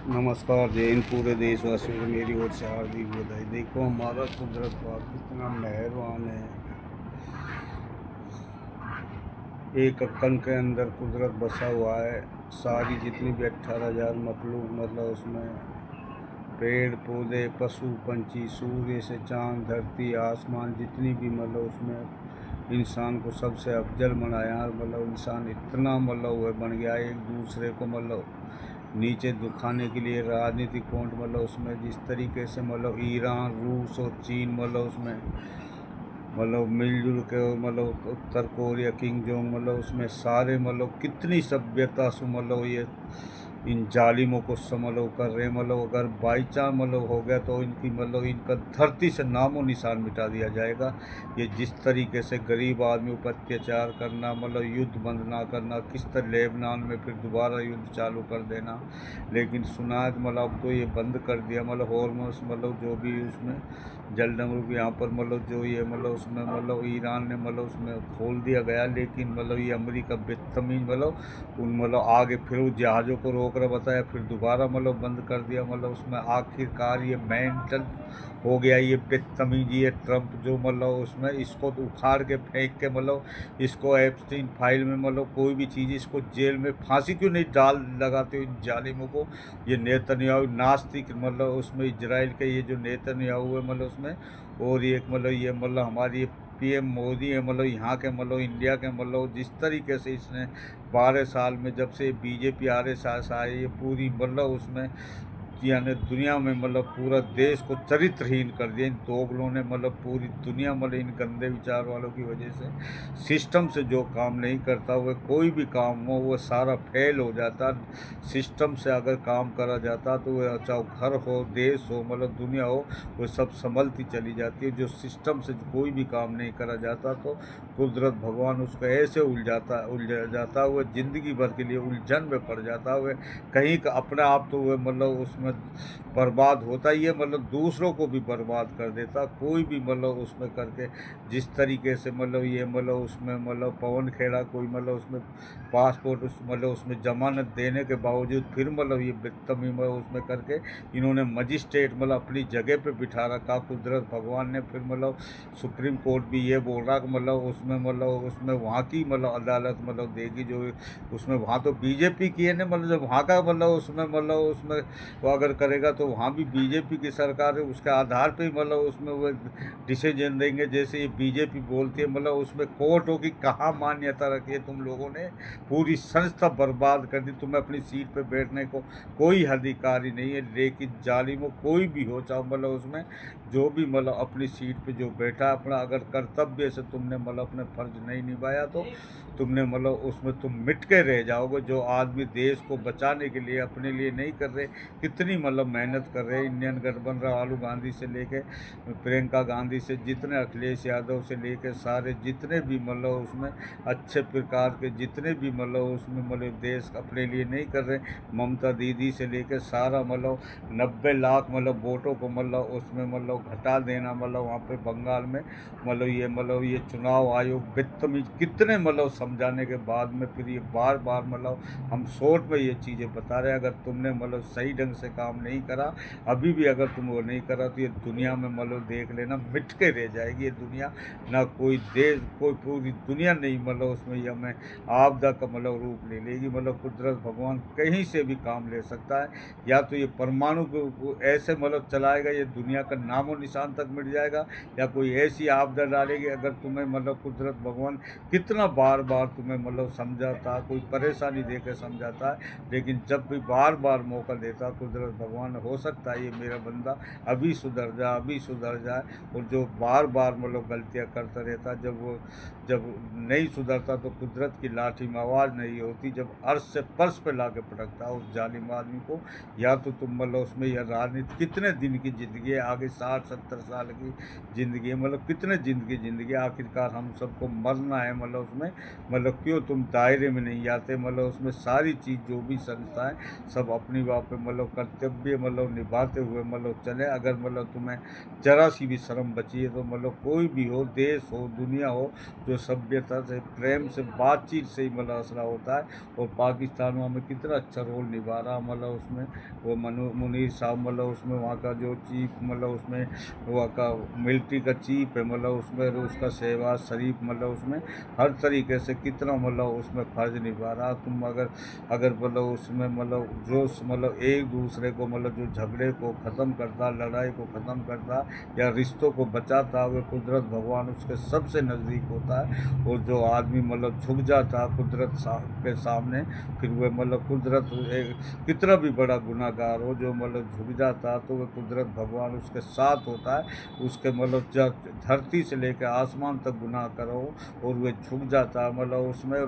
नमस्कार जय हिंद। पूरे देशवासियों को मेरी ओर से हार्दिक बधाई। देखो हमारा कुदरत पाक कितना मेहरबान है। एक अक्कन के अंदर कुदरत बसा हुआ है। सारी जितनी भी 18,000 मखलूक मतलब उसमें पेड़ पौधे पशु पंछी सूर्य से चांद धरती आसमान जितनी भी मतलब उसमें इंसान को सबसे अफजल बनाया। मतलब इंसान इतना मतलब वह बन गया एक दूसरे को मतलब नीचे दिखाने के लिए राजनीतिक पॉइंट मतलब उसमें जिस तरीके से मतलब ईरान रूस और चीन मतलब उसमें मतलब मिलजुल के मतलब उत्तर कोरिया किंग जोंग मतलब उसमें सारे मतलब कितनी सभ्यता से मतलब ये इन जालिमों को मतलब कर रहे मतलब अगर बाई चांस मतलब हो गया तो इनकी मतलब इनका धरती से नामो निशान मिटा दिया जाएगा। ये जिस तरीके से गरीब आदमी पर अत्याचार करना मतलब युद्ध बंद ना करना, किस तरह लेबनान में फिर दोबारा युद्ध चालू कर देना। लेकिन सुना है मतलब अब तो ये बंद कर दिया मतलब हॉर्मोस मतलब जो भी उसमें जल भी यहाँ पर मतलब जो ये मतलब उसमें मतलब ईरान ने मतलब उसमें खोल दिया गया। लेकिन मतलब ये अमेरिका बदतमीज मतलब उन मतलब आगे फिर उस जहाज़ों को रोक रहा बताया फिर दोबारा मतलब बंद कर दिया। मतलब उसमें आखिरकार ये मेंटल हो गया ये बदतमीज ये ट्रम्प जो मतलब उसमें इसको तो उखाड़ के फेंक के मतलब इसको एप्स्टीन फाइल में मतलब कोई भी चीज़ इसको जेल में फांसी क्यों नहीं डाल लगाते हो इन जालिमों को। ये नेतन्याहू नास्तिक मतलब उसमें इजराइल के ये जो नेतन्याहू है मतलब उसमें और ये मतलब ये मतलब हमारी पीएम मोदी है मतलब यहाँ के मतलब इंडिया के मतलब जिस तरीके से इसने 12 साल में जब से बीजेपी आरएसएस आई ये पूरी मतलब उसमें यानी दुनिया में मतलब पूरा देश को चरित्रहीन कर दिया। इन दोगलों ने मतलब पूरी दुनिया मतलब इन गंदे विचार वालों की वजह से सिस्टम से जो काम नहीं करता वह कोई भी काम हो वह सारा फेल हो जाता। सिस्टम से अगर काम करा जाता तो वह चाहे घर हो देश हो मतलब दुनिया हो वो सब संभलती चली जाती है। जो सिस्टम से कोई भी काम नहीं करा जाता तो कुदरत भगवान उसको ऐसे उलझा जाता वह ज़िंदगी भर के लिए उलझन में पड़ जाता वह कहीं का अपने आप तो वह मतलब उसमें बर्बाद होता ही है मतलब दूसरों को भी बर्बाद कर देता कोई भी मतलब उसमें करके। जिस तरीके से मतलब ये मतलब उसमें मतलब पवन खेड़ा कोई मतलब उसमें पासपोर्ट उस मतलब उसमें ज़मानत देने के बावजूद फिर मतलब ये बदतमीजी मतलब उसमें करके इन्होंने मजिस्ट्रेट मतलब अपनी जगह पे बिठा रखा। कुदरत भगवान ने फिर मतलब सुप्रीम कोर्ट भी ये बोल रहा कि मतलब उसमें वहाँ की मतलब अदालत मतलब देगी जो उसमें वहाँ तो बीजेपी की है ना मतलब जब वहाँ का मतलब उसमें वो अगर करेगा तो वहाँ भी बीजेपी की सरकार है उसके आधार पे ही मतलब उसमें वो डिसीजन देंगे। जैसे ये बीजेपी बोलती है मतलब उसमें कोर्ट हो की कहाँ मान्यता रखी है तुम लोगों ने पूरी संस्था बर्बाद कर दी। तुम्हें अपनी सीट पे बैठने को कोई अधिकारी नहीं है। लेकिन जालिमों कोई भी हो चाहे मतलब उसमें जो भी मतलब अपनी सीट पे जो बैठा अपना अगर कर्तव्य से तुमने मतलब अपने फर्ज नहीं निभाया तो तुमने मतलब उसमें तुम मिट के रह जाओगे। जो आदमी देश को बचाने के लिए अपने लिए नहीं कर रहे कितनी मतलब मेहनत कर रहे हैं इंडियन गठबंधन राहुल गांधी से लेके प्रियंका गांधी से जितने अखिलेश यादव से लेके सारे जितने भी मतलब उसमें अच्छे प्रकार के जितने भी मतलब उसमें मतलब देश अपने लिए नहीं कर रहे। ममता दीदी से लेके सारा मतलब 90 लाख मतलब वोटों को मतलब उसमें मतलब घटा देना मतलब वहाँ पे बंगाल में मतलब ये चुनाव आयोग बदतमीज कितने मतलब समझाने के बाद में फिर ये बार बार मतलब हम शॉर्ट में ये चीज़ें बता रहे हैं। अगर तुमने मतलब सही ढंग से काम नहीं करा अभी भी अगर तुम वो नहीं करा तो ये दुनिया में मतलब देख लेना मिट के रह जाएगी ये दुनिया। ना कोई देश कोई पूरी दुनिया नहीं मतलब उसमें ये हमें आपदा का मतलब रूप ले लेगी। मतलब कुदरत भगवान कहीं से भी काम ले सकता है। या तो ये परमाणु को ऐसे मतलब चलाएगा ये दुनिया का नामो निशान तक मिट जाएगा या कोई ऐसी आपदा डालेगी अगर तुम्हें मतलब कुदरत भगवान कितना बार बार तुम्हें मतलब समझाता कोई परेशानी दे के समझाता है। लेकिन जब भी बार बार मौका देता कुदरत भगवान हो सकता है ये मेरा बंदा अभी सुधर जाए। और जो बार बार मतलब गलतियाँ करता रहता जब नहीं सुधरता तो कुदरत की लाठी में आवाज़ नहीं होती जब अर्श से फर्श पे ला के पटकता उस जालिम आदमी को। या तो तुम मतलब उसमें यह राजनीति कितने दिन की ज़िंदगी है आगे 60-70 साल की ज़िंदगी है मतलब कितने ज़िंदगी आखिरकार हम सबको मरना है मतलब उसमें मतलब क्यों तुम दायरे में नहीं आते मतलब उसमें सारी चीज़ जो भी संस्थाएं सब अपनी वहाँ पे मतलब कर कर्तव्य मतलब निभाते हुए मतलब चले। अगर मतलब तुम्हें जरा सी भी शर्म बची है तो मतलब कोई भी हो, देश हो, दुनिया हो, जो सभ्यता से, प्रेम से, बातचीत से ही मतलब असला होता है। और पाकिस्तान में हमें कितना अच्छा रोल निभा रहा मतलब उसमें वो मुनीर साहब, मतलब उसमें वहाँ का जो चीफ, मतलब उसमें वहाँ का मिलिट्री का चीफ है, मतलब उसमें उसका शहबाज शरीफ, मतलब उसमें हर तरीके से कितना मतलब उसमें फ़र्ज निभा रहा। तुम अगर अगर मतलब उसमें मतलब जो मतलब एक दूसरे को मतलब जो झगड़े को ख़त्म करता, लड़ाई को ख़त्म करता या रिश्तों को बचाता, वे कुदरत भगवान उसके सबसे नज़दीक होता है। और जो आदमी मतलब झुक जाता कुदरत के सामने, फिर वह मतलब कुदरत कितना भी बड़ा गुनाहगार हो, जो मतलब झुक जाता तो वह कुदरत भगवान उसके साथ होता है। उसके मतलब धरती से लेकर आसमान तक गुनाह करो और वह झुक जाता है, मतलब उसमें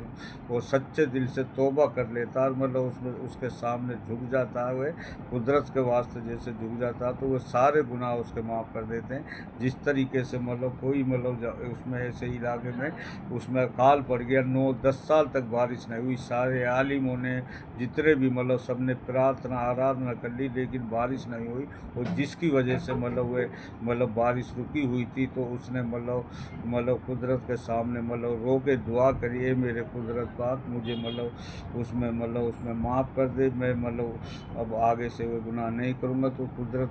वो सच्चे दिल से तौबा कर लेता है, मतलब उसमें उसके सामने झुक जाता है। वह कुदरत के वास्ते जैसे झुक जाता है तो वह सारे गुनाह उसके माफ़ कर देते हैं। जिस तरीके से मतलब कोई मतलब उसमें ऐसे इलाके में उसमें अकाल पड़ गया, 9-10 साल तक बारिश नहीं हुई, सारे आलिमों ने जितने भी मतलब सब ने प्रार्थना आराधना कर ली लेकिन बारिश नहीं हुई। और जिसकी वजह से मतलब वे मतलब बारिश रुकी हुई थी तो उसने मतलब कुदरत के सामने मतलब रो के दुआ करी, है मेरे कुदरत पाक मुझे मतलब उसमें माफ़ कर दे, मैं मतलब अब आगे से वो गुनाह नहीं करूँगा। तो कुदरत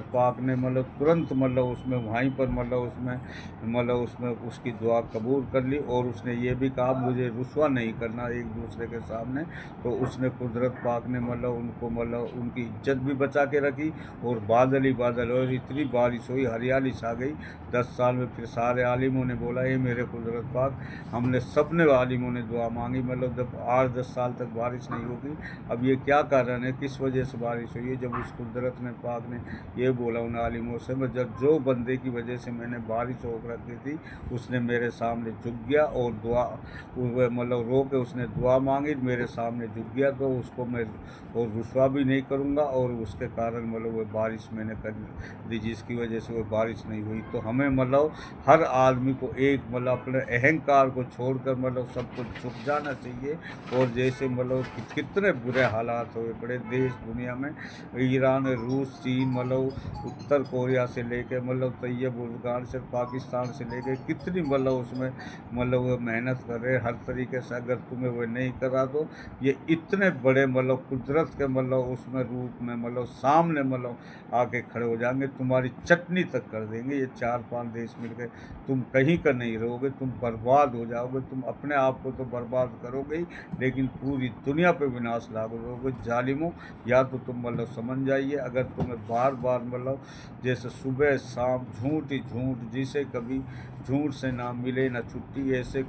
पाक ने मतलब तुरंत मतलब उसमें वहीं पर मतलब उसमें उसकी दुआ कबूल कर ली। और उसने ये भी कहा मुझे रुसवा नहीं करना एक दूसरे के सामने। तो उसने कुदरत पाक ने मतलब उनको मतलब उनकी इज्जत भी बचा के रखी। और बादल ही बादल और इतनी बारिश हुई, हरियाली छा गई 10 साल में। फिर सारे आलिमों ने बोला ये मेरे कुदरत पाक, हमने सबने आलिमों ने दुआ मांगी, मतलब जब 8-10 साल तक बारिश नहीं होगी, अब ये क्या कारण है, किस वजह से बारिश हुई है। जब उस कुदरत ने पाक ने ये बोला उन आलिमों से, मैं जब जो बंदे की वजह से मैंने बारिश रोक रखी थी उसने मेरे सामने झुक गया और दुआ मतलब रो के उसने दुआ मांगी, मेरे सामने झुक गया, तो उसको मैं और रुसवा भी नहीं करूँगा। और उसके कारण मतलब वो बारिश मैंने कर दी जिसकी वजह से वो बारिश नहीं हुई। तो हमें मतलब हर आदमी को एक मतलब अपने अहंकार को छोड़कर मतलब सब कुछ झुक जाना चाहिए। और जैसे मतलब कितने बुरे हालात हुए पड़े देश दुनिया में, ईरान, रूस, चीन, मतलब उत्तर कोरिया से लेके मतलब तैयब अफगान से, पाकिस्तान से लेके कितनी मतलब उसमें मतलब वो मेहनत कर रहे हैं हर तरीके से। अगर तुम्हें वो नहीं करा तो ये इतने बड़े मतलब कुदरत के मतलब उसमें रूप में मतलब सामने मतलब आके खड़े हो जाएंगे, तुम्हारी चटनी तक कर देंगे। ये 4-5 देश मिलकर तुम कहीं का नहीं रहोगे, तुम बर्बाद हो जाओगे। तुम अपने आप को तो बर्बाद करोगे ही लेकिन पूरी दुनिया पे विनाश लागोगे जालिमों। या तो तुम मतलब समझ जाइए, अगर तुम्हें बार बार मतलब जैसे सुबह शाम झूठ ही झूठ, जिसे कभी झूठ से ना मिले ना छुट्टी, ऐसे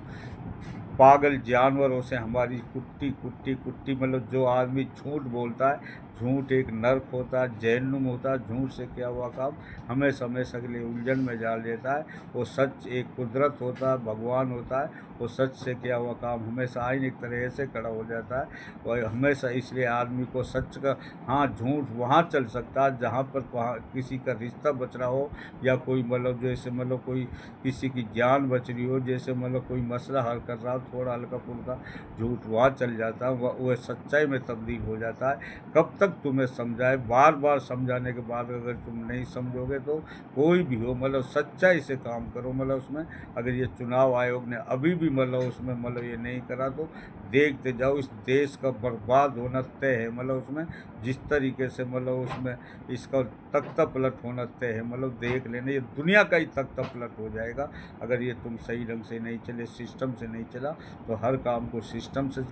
पागल जानवरों से हमारी कुट्टी कुट्टी कुट्टी। मतलब जो आदमी झूठ बोलता है, झूठ एक नर्क होता है, जहन्नुम होता है। झूठ से क्या हुआ काम हमेशा हमेशा के लिए उलझन में डाल देता है। वो सच एक कुदरत होता है, भगवान होता है। वो सच से क्या हुआ काम हमेशा आईने की तरह ऐसे खड़ा हो जाता है। और हमेशा इसलिए आदमी को सच का, हाँ झूठ वहाँ चल सकता है जहाँ पर वहाँ किसी का रिश्ता बच रहा हो, या कोई मतलब जैसे मतलब कोई किसी की जान बच रही हो, जैसे मतलब कोई मसला हल कर रहा हो, थोड़ा हल्का फुल्का झूठ वहाँ चल जाता है, वह सच्चाई में तब्दील हो जाता है। कब तक तुम्हें समझाए, बार बार समझाने के बाद अगर तुम नहीं समझोगे तो कोई भी हो मतलब सच्चाई से काम करो। मतलब उसमें अगर ये चुनाव आयोग ने अभी भी मतलब उसमें मतलब ये नहीं करा तो देखते जाओ, इस देश का बर्बाद होना तय है। मतलब उसमें जिस तरीके से मतलब उसमें इसका तख्ता पलट होना तय है। मतलब देख लेना ये दुनिया का ही तख्ता पलट हो जाएगा अगर ये तुम सही ढंग से नहीं चले, सिस्टम से नहीं चला। तो हर काम को सिस्टम से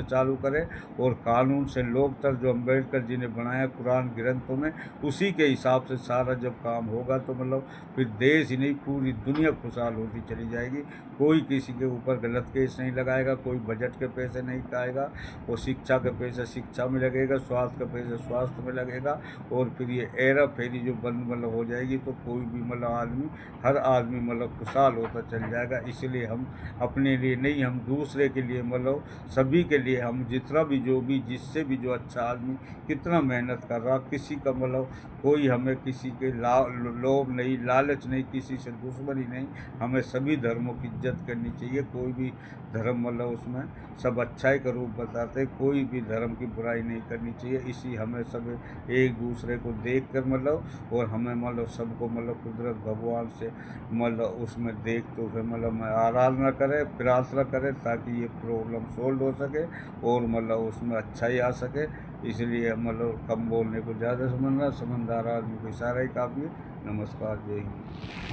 चालू करें और कानून से, लोकतंत्र जो अम्बेडकर जी ने बनाया कुरान ग्रंथों में, उसी के हिसाब से सारा जब काम होगा तो मतलब फिर देश ही नहीं पूरी दुनिया खुशहाल होती चली जाएगी। कोई किसी के ऊपर गलत केस नहीं लगाएगा, कोई बजट के पैसे नहीं खाएगा, और शिक्षा के पैसे शिक्षा में लगेगा, स्वास्थ्य का पैसे स्वास्थ्य में लगेगा। और फिर ये एरा फेरी जो बंद मतलब हो जाएगी तो कोई भी मतलब हर आदमी मतलब खुशहाल होता चल जाएगा। इसलिए हम अपने लिए नहीं, हम दूसरे के लिए मतलब सभी के लिए, हम जितना भी जो भी जिससे भी जो अच्छा आदमी आदमी कितना मेहनत कर रहा, किसी का मतलब कोई हमें किसी के लोभ नहीं, लालच नहीं, किसी से दुश्मनी नहीं। हमें सभी धर्मों की इज्जत करनी चाहिए। कोई भी धर्म मतलब उसमें सब अच्छाई का रूप बताते हैं, कोई भी धर्म की बुराई नहीं करनी चाहिए। इसी हमें सब एक दूसरे को देख कर मतलब और हमें मतलब सबको मतलब कुदरत भगवान से मतलब उसमें देखते हुए मतलब मैं आराधना करें, प्रार्थना करें ताकि ये प्रॉब्लम सोल्व हो सके और मतलब उसमें अच्छाई आ सके। इसलिए मतलब कम बोलने को ज़्यादा समझना, समझदार आदमी को इशारा ही काफ़ी है। नमस्कार, जय हिंद।